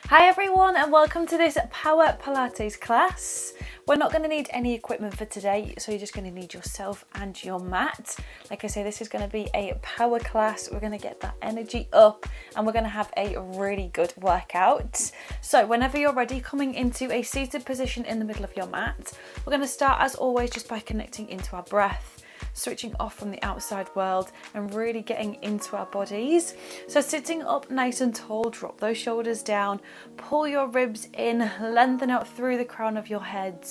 Hi everyone and welcome to this Power Pilates class. We're not going to need any equipment for today, so you're just going to need yourself and your mat. Like I say, this is going to be a power class. We're going to get that energy up and we're going to have a really good workout. So whenever you're ready, coming into a seated position in the middle of your mat, we're going to start as always just by connecting into our breath, switching off from the outside world and really getting into our bodies. So sitting up nice and tall, drop those shoulders down, pull your ribs in, lengthen out through the crown of your head,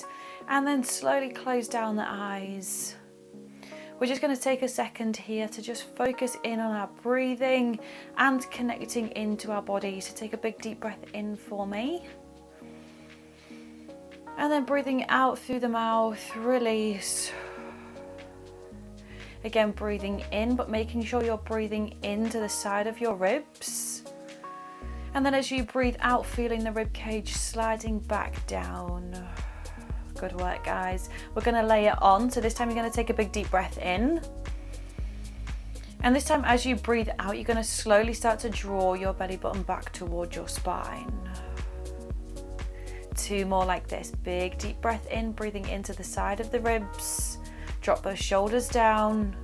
and then slowly close down the eyes. We're just going to take a second here to just focus in on our breathing and connecting into our bodies. So take a big deep breath in for me. And then breathing out through the mouth, release. Again, breathing in, but making sure you're breathing into the side of your ribs. And then as you breathe out, feeling the rib cage sliding back down. Good work, guys. We're going to layer on. So this time you're going to take a big deep breath in. And this time as you breathe out, you're going to slowly start to draw your belly button back towards your spine. 2 more like this. Big deep breath in, breathing into the side of the ribs. Drop those shoulders down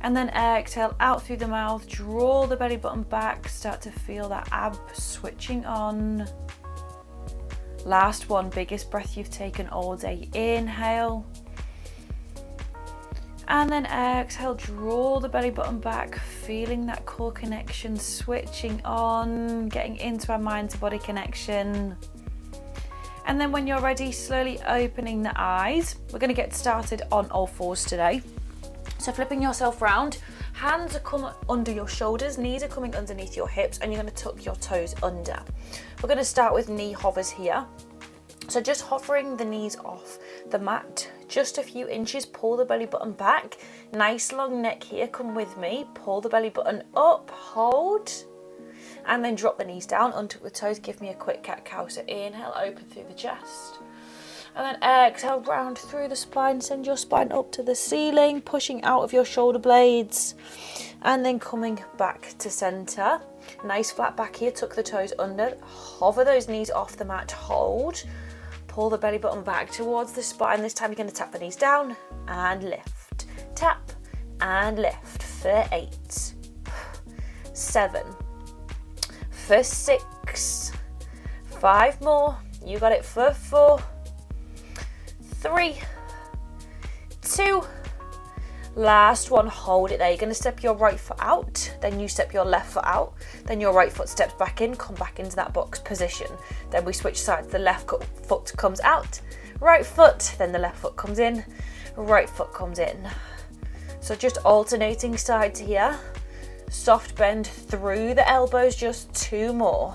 and then exhale out through the mouth, draw the belly button back, start to feel that ab switching on. Last one, biggest breath you've taken all day. Inhale and then exhale, draw the belly button back, feeling that core connection switching on, getting into our mind to body connection. And then when you're ready, slowly opening the eyes. We're going to get started on all fours today. So flipping yourself round, hands are coming under your shoulders, knees are coming underneath your hips, and you're going to tuck your toes under. We're going to start with knee hovers here. So just hovering the knees off the mat, just a few inches, pull the belly button back. Nice long neck here, come with me. Pull the belly button up, hold. And then drop the knees down, untuck the toes, give me a quick cat-cow. So inhale, open through the chest. And then exhale, round through the spine, send your spine up to the ceiling, pushing out of your shoulder blades. And then coming back to center. Nice flat back here, tuck the toes under, hover those knees off the mat, hold. Pull the belly button back towards the spine. This time you're going to tap the knees down and lift. Tap and lift for 8, 7, for 6, 5 more, you got it for 4, 3, 2, last one, hold it there. You're going to step your right foot out, then you step your left foot out, then your right foot steps back in, come back into that box position. Then we switch sides, the left foot comes out, right foot, then the left foot comes in, right foot comes in. So just alternating sides here. Soft bend through the elbows, just 2 more.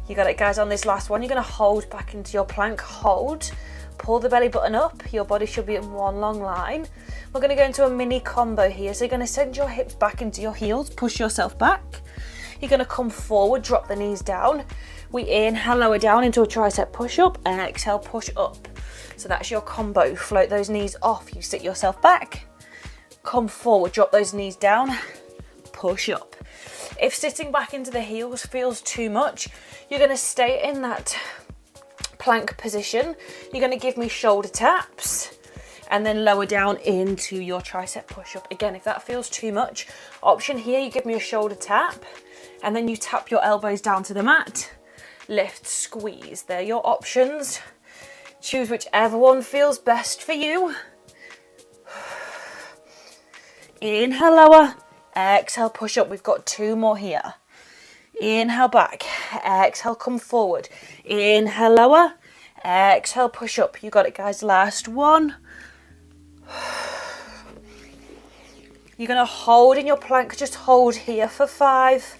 You got it, guys. On this last one, you're going to hold back into your plank, hold, pull the belly button up, your body should be in one long line. We're going to go into a mini combo here, so you're going to send your hips back into your heels, push yourself back. You're going to come forward, drop the knees down. We inhale, lower down into a tricep push-up, and exhale, push up. So that's your combo. Float those knees off, you sit yourself back. Come forward, drop those knees down, push up. If sitting back into the heels feels too much, you're going to stay in that plank position. You're going to give me shoulder taps and then lower down into your tricep push-up. Again, if that feels too much, option here, you give me a shoulder tap and then you tap your elbows down to the mat. Lift, squeeze. They're your options. Choose whichever one feels best for you. Inhale, lower, exhale, push up. We've got 2 more here. Inhale, back, exhale, come forward. Inhale, lower, exhale, push up. You got it, guys. Last one. You're going to hold in your plank, just hold here for 5,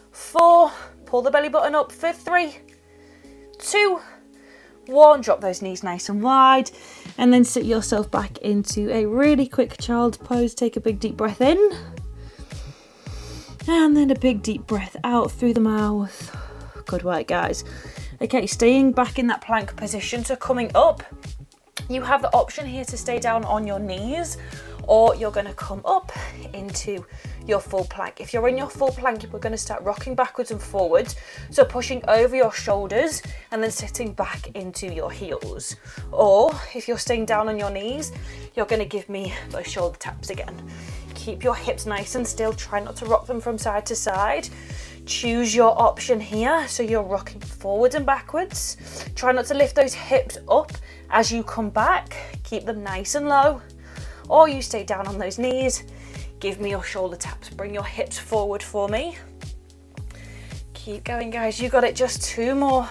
4, pull the belly button up for 3, 2, 1, drop those knees nice and wide, and then sit yourself back into a really quick child's pose. Take a big deep breath in, and then a big deep breath out through the mouth. Good work, guys. Okay, staying back in that plank position, so coming up, you have the option here to stay down on your knees, or you're going to come up into your full plank. If you're in your full plank, we're going to start rocking backwards and forwards, so pushing over your shoulders and then sitting back into your heels. Or if you're staying down on your knees, you're going to give me those shoulder taps again. Keep your hips nice and still, try not to rock them from side to side. Choose your option here, so you're rocking forwards and backwards. Try not to lift those hips up as you come back, keep them nice and low, or you stay down on those knees. Give me your shoulder taps, bring your hips forward for me. Keep going, guys, you got it, just 2 more.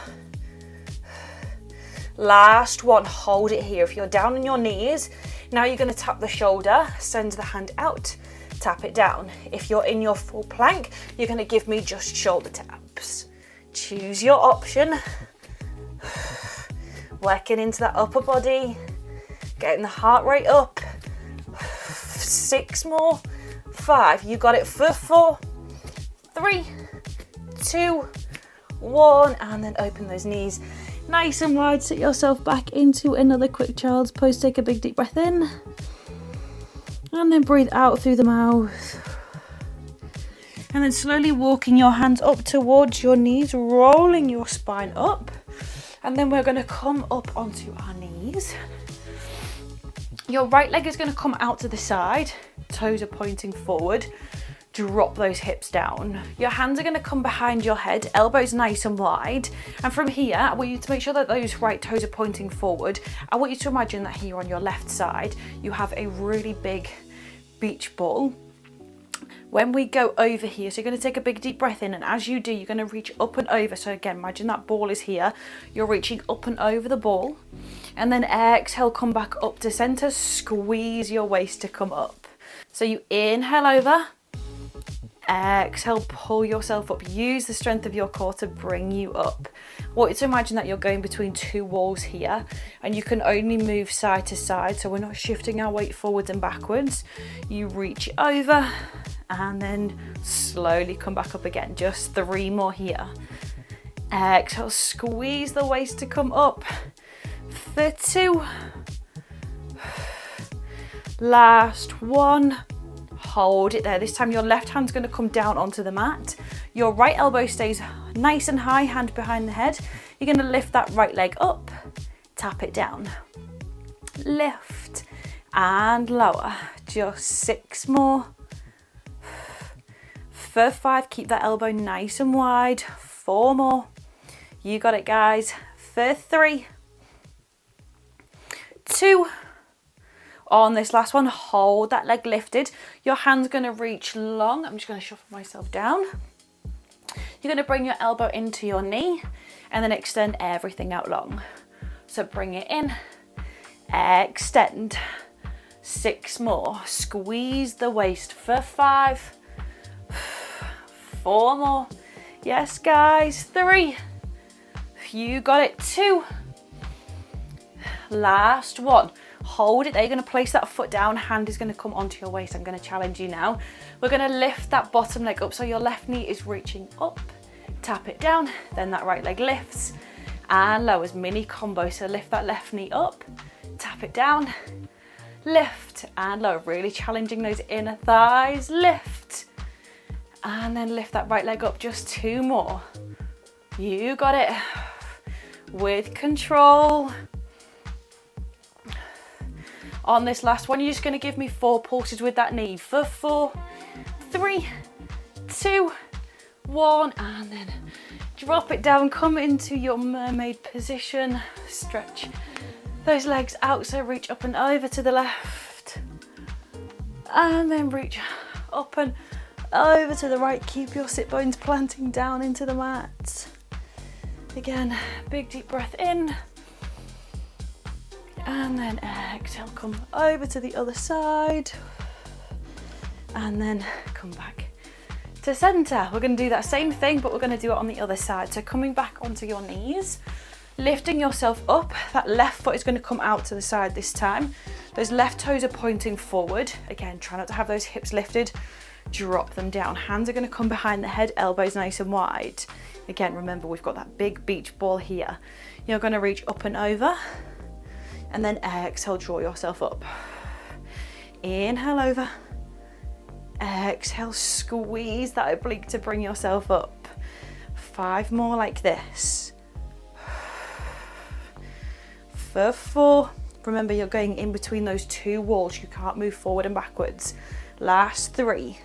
Last one, hold it here. If you're down on your knees, now you're going to tap the shoulder, send the hand out, tap it down. If you're in your full plank, you're going to give me just shoulder taps. Choose your option. Working into that upper body, getting the heart rate up. 6 more, 5, you got it, for 4, 3, 2, 1, and then open those knees nice and wide, sit yourself back into another quick child's pose. Take a big deep breath in, and then breathe out through the mouth, and then slowly walking your hands up towards your knees, rolling your spine up, and then we're going to come up onto our knees. Your right leg is going to come out to the side, toes are pointing forward, drop those hips down. Your hands are going to come behind your head, elbows nice and wide, and from here I want you to make sure that those right toes are pointing forward. I want you to imagine that here on your left side you have a really big beach ball. When we go over here, so you're going to take a big deep breath in, and as you do, you're going to reach up and over. So again, imagine that ball is here, you're reaching up and over the ball, and then exhale, come back up to center, squeeze your waist to come up. So you inhale over, exhale, pull yourself up, use the strength of your core to bring you up. I want you to imagine that you're going between 2 walls here, and you can only move side to side, so we're not shifting our weight forwards and backwards. You reach over and then slowly come back up again. Just 3 more here. Exhale, squeeze the waist to come up for 2. Last 1. Hold it there. This time your left hand's going to come down onto the mat. Your right elbow stays nice and high, hand behind the head. You're going to lift that right leg up, tap it down, lift and lower. Just 6 more. For 5, keep that elbow nice and wide. 4 more. You got it, guys. For 3, 2. On this last one, hold that leg lifted. Your hand's going to reach long. I'm just going to shuffle myself down. You're going to bring your elbow into your knee and then extend everything out long. So bring it in, extend. 6 more. Squeeze the waist for 5. 4 more. Yes, guys. 3. You got it. 2. Last 1. Hold it there. You're going to place that foot down. Hand is going to come onto your waist. I'm going to challenge you now. We're going to lift that bottom leg up so your left knee is reaching up. Tap it down. Then that right leg lifts and lowers. Mini combo. So lift that left knee up. Tap it down. Lift and lower. Really challenging those inner thighs. Lift. And then lift that right leg up. Just 2 more. You got it. With control. On this last one, you're just going to give me 4 pulses with that knee for 4, 3, 2, 1, and then drop it down. Come into your mermaid position. Stretch those legs out, so reach up and over to the left, and then reach up and over to the right. Keep your sit bones planting down into the mat. Again, big deep breath in. And then exhale, come over to the other side. And then come back to center. We're going to do that same thing, but we're going to do it on the other side. So coming back onto your knees, lifting yourself up. That left foot is going to come out to the side this time. Those left toes are pointing forward. Again, try not to have those hips lifted. Drop them down. Hands are going to come behind the head, elbows nice and wide. Again, remember we've got that big beach ball here. You're going to reach up and over. And then exhale, draw yourself up. Inhale over. Exhale, squeeze that oblique to bring yourself up. 5 more like this. For 4. Remember, you're going in between those 2 walls. You can't move forward and backwards. Last 3.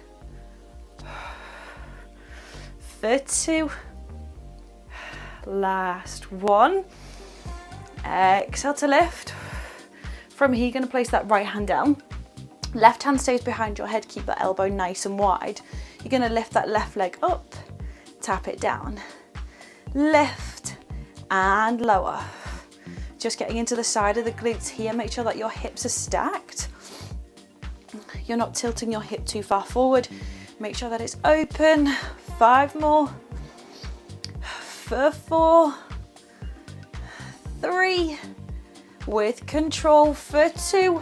For 2. Last 1. Exhale to lift. From here, you're going to place that right hand down. Left hand stays behind your head. Keep that elbow nice and wide. You're going to lift that left leg up, tap it down, lift and lower. Just getting into the side of the glutes here. Make sure that your hips are stacked. You're not tilting your hip too far forward. Make sure that it's open. 5 more. For 4. 3. With control for 2.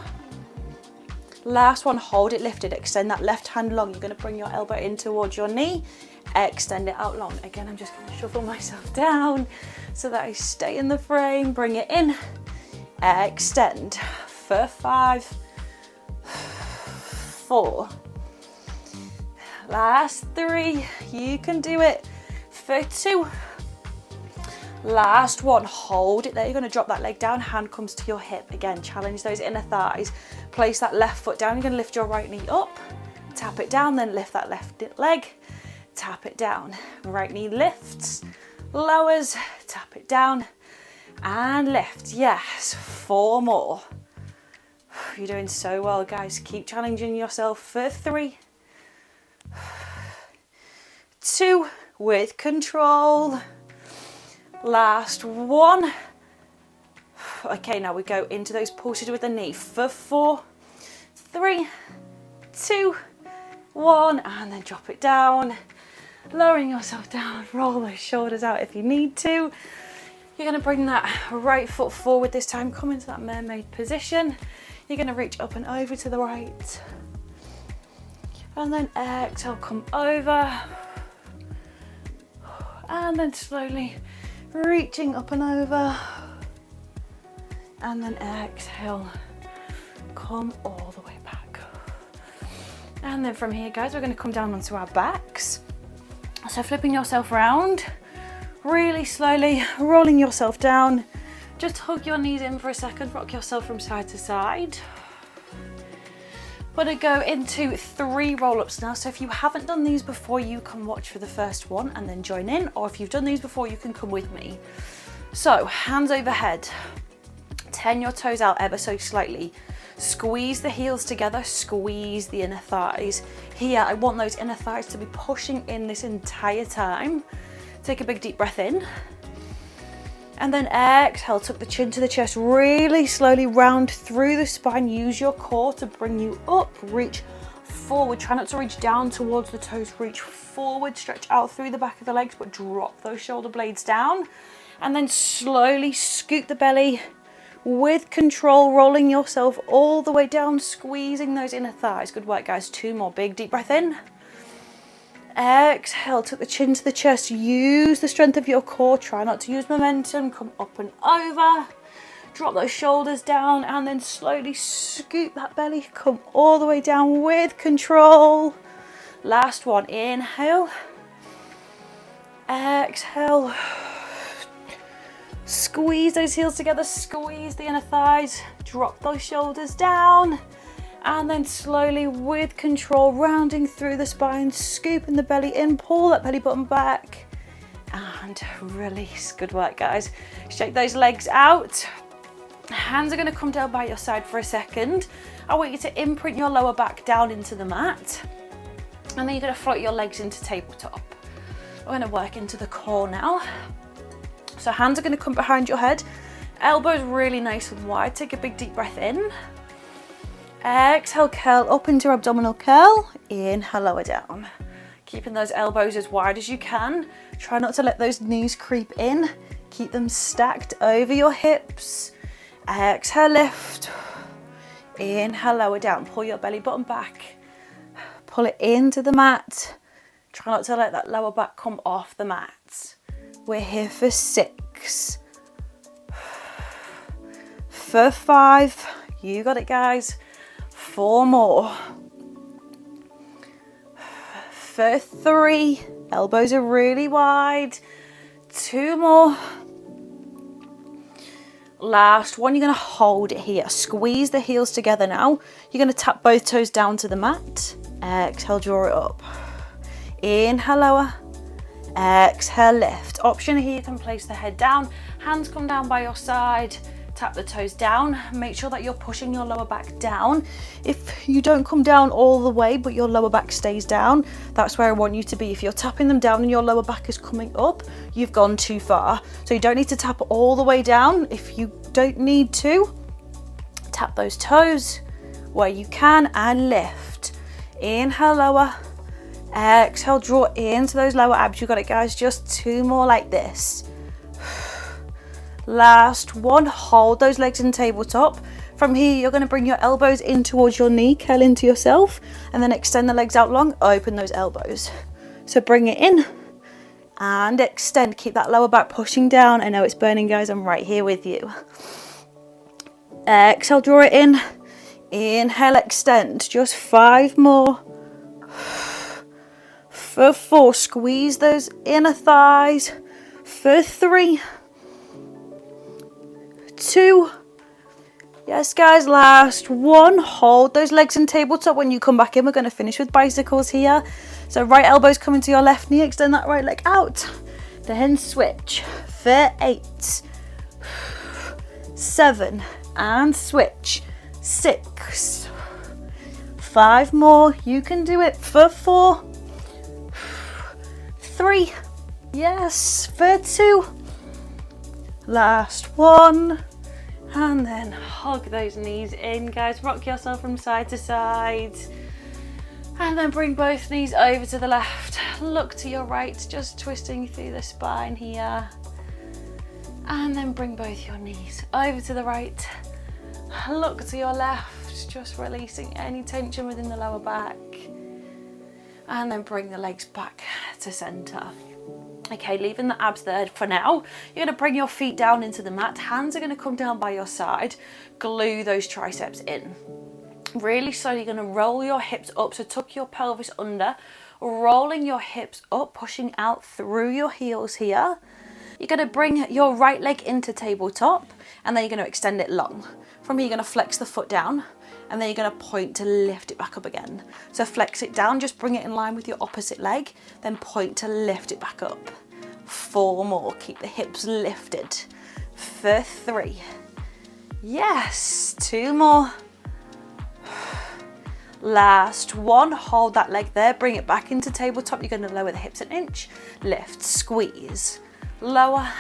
Last one, hold it lifted. Extend that left hand long. You're going to bring your elbow in towards your knee. Extend it out long. Again, I'm just going to shuffle myself down so that I stay in the frame. Bring it in. Extend. For 5. 4. Last 3. You can do it. For 2. Last one, hold it there. You're going to drop that leg down, hand comes to your hip. Again, challenge those inner thighs. Place that left foot down. You're going to lift your right knee up, tap it down, then lift that left leg, tap it down. Right knee lifts, lowers, tap it down, and lift. Yes, 4 more. You're doing so well, guys. Keep challenging yourself for 3, 2, with control. Last 1. Okay, now we go into those pulses with the knee for 4, 3, 2, 1, and then drop it down, lowering yourself down. Roll those shoulders out if you need to. You're going to bring that right foot forward this time. Come into that mermaid position. You're going to reach up and over to the right, and then exhale, come over, and then slowly reaching up and over, and then exhale, come all the way back. And then from here, guys, we're going to come down onto our backs. So flipping yourself around, really slowly rolling yourself down. Just hug your knees in for a second, rock yourself from side to side. We're going to go into 3 roll-ups now. So if you haven't done these before, you can watch for the first one and then join in. Or if you've done these before, you can come with me. So hands overhead, turn your toes out ever so slightly. Squeeze the heels together, squeeze the inner thighs. Here, I want those inner thighs to be pushing in this entire time. Take a big deep breath in. And then exhale, tuck the chin to the chest, really slowly round through the spine. Use your core to bring you up, reach forward. Try not to reach down towards the toes, reach forward, stretch out through the back of the legs, but drop those shoulder blades down. And then slowly scoop the belly with control, rolling yourself all the way down, squeezing those inner thighs. Good work, guys. 2 more, big deep breath in. Exhale, tuck the chin to the chest, use the strength of your core, try not to use momentum, come up and over, drop those shoulders down, and then slowly scoop that belly, come all the way down with control. Last one, inhale, exhale, squeeze those heels together, squeeze the inner thighs, drop those shoulders down. And then slowly, with control, rounding through the spine, scooping the belly in, pull that belly button back, and release. Good work, guys. Shake those legs out. Hands are going to come down by your side for a second. I want you to imprint your lower back down into the mat. And then you're going to float your legs into tabletop. We're going to work into the core now. So hands are going to come behind your head. Elbows really nice and wide. Take a big deep breath in. Exhale, curl up into abdominal curl. Inhale, lower down. Keeping those elbows as wide as you can. Try not to let those knees creep in. Keep them stacked over your hips. Exhale, lift. Inhale, lower down. Pull your belly button back. Pull it into the mat. Try not to let that lower back come off the mat. We're here for 6. For 5. You got it, guys. 4 more. For 3, elbows are really wide. 2 more. Last one, you're going to hold it here. Squeeze the heels together now. You're going to tap both toes down to the mat. Exhale, draw it up. Inhale, lower. Exhale, lift. Option here, you can place the head down. Hands come down by your side. Tap the toes down. Make sure that you're pushing your lower back down. If you don't come down all the way, but your lower back stays down, that's where I want you to be. If you're tapping them down and your lower back is coming up, you've gone too far. So you don't need to tap all the way down. If you don't need to, tap those toes where you can and lift. Inhale, lower. Exhale, draw into those lower abs. You got it, guys. Just 2 more like this. Last one, hold those legs in tabletop. From here, you're going to bring your elbows in towards your knee, curl into yourself, and then extend the legs out long, open those elbows. So bring it in and extend. Keep that lower back pushing down. I know it's burning, guys. I'm right here with you. Exhale, draw it in. Inhale, extend. Just 5 more. For 4, squeeze those inner thighs. For 3, 2, yes guys, last one. Hold those legs in tabletop. When you come back in, we're going to finish with bicycles here. So right elbow's coming to your left knee, extend that right leg out, then switch for 8, 7, and switch, 6, 5 more, you can do it, for 4, 3, yes, for 2, last one. And then hug those knees in, guys. Rock yourself from side to side. And then bring both knees over to the left. Look to your right, just twisting through the spine here. And then bring both your knees over to the right. Look to your left, just releasing any tension within the lower back. And then bring the legs back to center. Okay, leaving the abs there for now. You're going to bring your feet down into the mat. Hands are going to come down by your side. Glue those triceps in. Really slowly, you're going to roll your hips up. So tuck your pelvis under. Rolling your hips up, pushing out through your heels here. You're going to bring your right leg into tabletop. And then you're going to extend it long. From here, you're going to flex the foot down. And then you're going to point to lift it back up again. So flex it down, just bring it in line with your opposite leg, then point to lift it back up. 4 more, keep the hips lifted. For 3, yes, 2 more. Last one, hold that leg there, bring it back into tabletop. You're going to lower the hips an inch, lift, squeeze, lower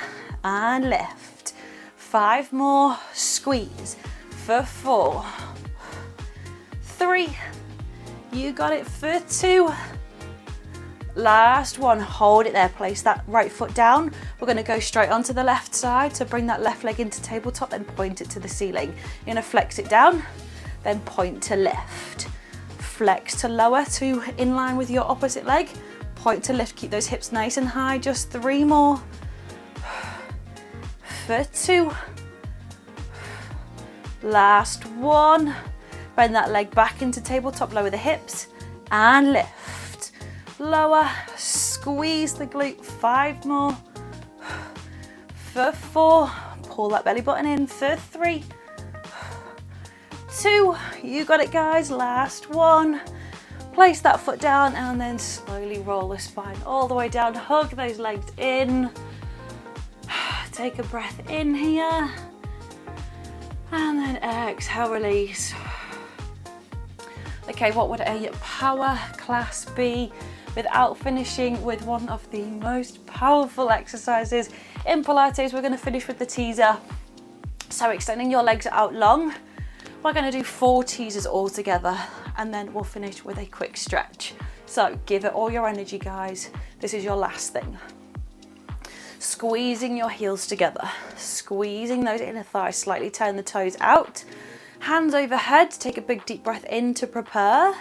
and lift. 5 more, squeeze, for 4, 3, you got it, for 2, last one, hold it there, place that right foot down. We're going to go straight onto the left side, so bring that left leg into tabletop, then point it to the ceiling. You're going to flex it down, then point to lift, flex to lower to in line with your opposite leg, point to lift, keep those hips nice and high, just 3 more, for 2, last one. Bend that leg back into tabletop, lower the hips and lift. Lower, squeeze the glute, 5 more. For 4, pull that belly button in. For 3, 2, you got it guys, last one. Place that foot down and then slowly roll the spine all the way down. Hug those legs in. Take a breath in here. And then exhale, release. Okay, what would a power class be without finishing with one of the most powerful exercises in Pilates? We're going to finish with the teaser. So extending your legs out long. We're going to do 4 teasers all together and then we'll finish with a quick stretch. So give it all your energy, guys. This is your last thing. Squeezing your heels together, squeezing those inner thighs, slightly turn the toes out. Hands overhead, take a big deep breath in to prepare.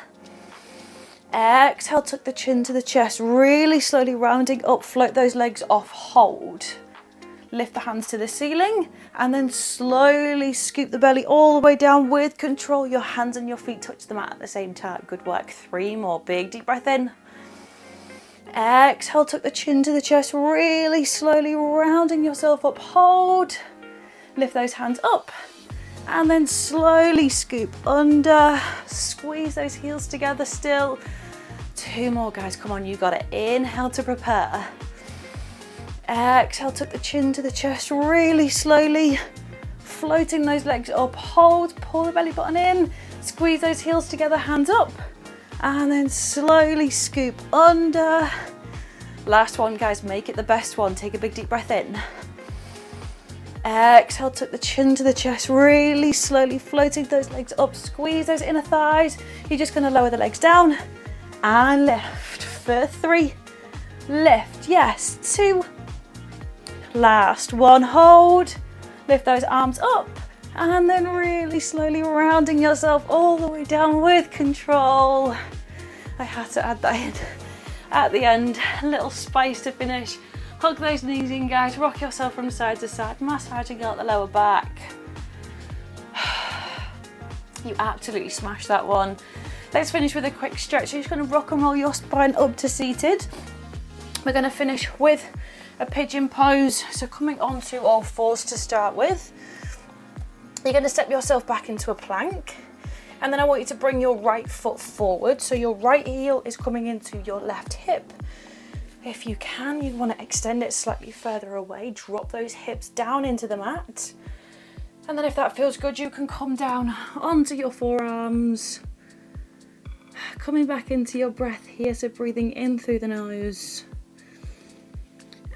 Exhale, tuck the chin to the chest, really slowly rounding up, float those legs off, hold. Lift the hands to the ceiling and then slowly scoop the belly all the way down with control. Your hands and your feet touch the mat at the same time. Good work. 3 more. Big deep breath in. Exhale, tuck the chin to the chest, really slowly rounding yourself up. Hold. Lift those hands up and then slowly scoop under. Squeeze those heels together still. 2 more, guys. Come on, you got it. Inhale to prepare. Exhale, tuck the chin to the chest, really slowly floating those legs up. Hold, pull the belly button in, squeeze those heels together, hands up, and then slowly scoop under. Last one, guys, make it the best one. Take a big deep breath in. Exhale, tuck the chin to the chest, really slowly floating those legs up, squeeze those inner thighs. You're just gonna lower the legs down and lift for 3, lift, yes, 2, last one, hold, lift those arms up, and then really slowly rounding yourself all the way down with control. I had to add that in at the end, a little spice to finish. Hug those knees in, guys, rock yourself from side to side, massaging out the lower back. You absolutely smashed that one. Let's finish with a quick stretch. You're just going to rock and roll your spine up to seated. We're going to finish with a pigeon pose, so coming onto all fours to start with. You're going to step yourself back into a plank, and then I want you to bring your right foot forward, so your right heel is coming into your left hip. If you can, you want to extend it slightly further away, drop those hips down into the mat, and then if that feels good, you can come down onto your forearms, coming back into your breath here, so breathing in through the nose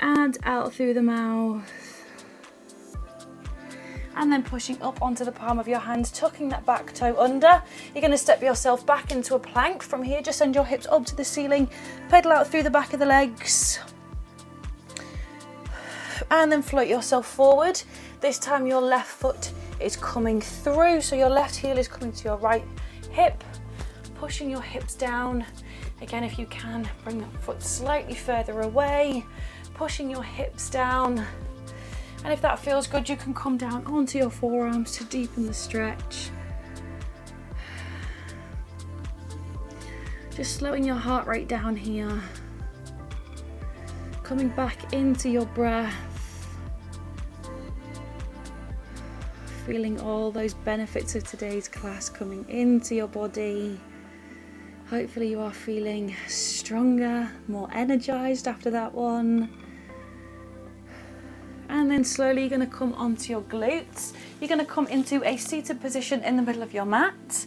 and out through the mouth, and then pushing up onto the palm of your hand, tucking that back toe under. You're going to step yourself back into a plank. From here, just send your hips up to the ceiling, pedal out through the back of the legs, and then float yourself forward. This time your left foot is coming through, so your left heel is coming to your right hip, pushing your hips down. Again, if you can, bring the foot slightly further away, pushing your hips down, and if that feels good, you can come down onto your forearms to deepen the stretch. Just slowing your heart rate down here, coming back into your breath, feeling all those benefits of today's class coming into your body. Hopefully you are feeling stronger, more energized after that one. And then slowly you're going to come onto your glutes. You're going to come into a seated position in the middle of your mat.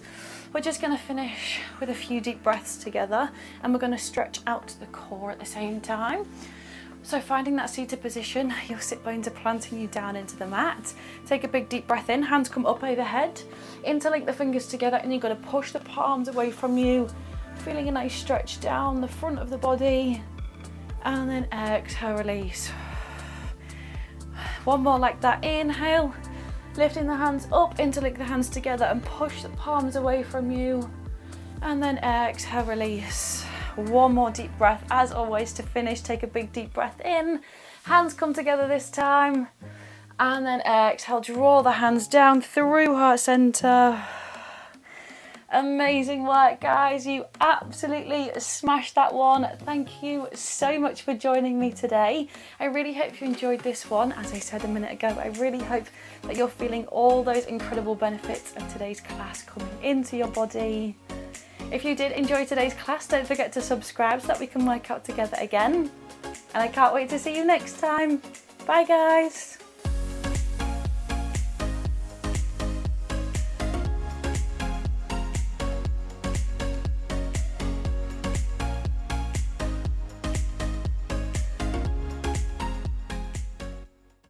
We're just going to finish with a few deep breaths together, and we're going to stretch out to the core at the same time. So finding that seated position, your sit bones are planting you down into the mat. Take a big deep breath in, hands come up overhead, interlink the fingers together, and you're going to push the palms away from you, feeling a nice stretch down the front of the body, and then exhale, release. One more like that. Inhale, lifting the hands up, interlink the hands together and push the palms away from you, and then exhale, release. One more deep breath. As always, to finish, take a big deep breath in, hands come together this time, and then exhale, draw the hands down through heart center. Amazing work, guys. You absolutely smashed that one. Thank you so much for joining me today. I really hope you enjoyed this one. As I said a minute ago, I really hope that you're feeling all those incredible benefits of today's class coming into your body. If you did enjoy today's class, don't forget to subscribe so that we can work out together again. And I can't wait to see you next time. Bye, guys.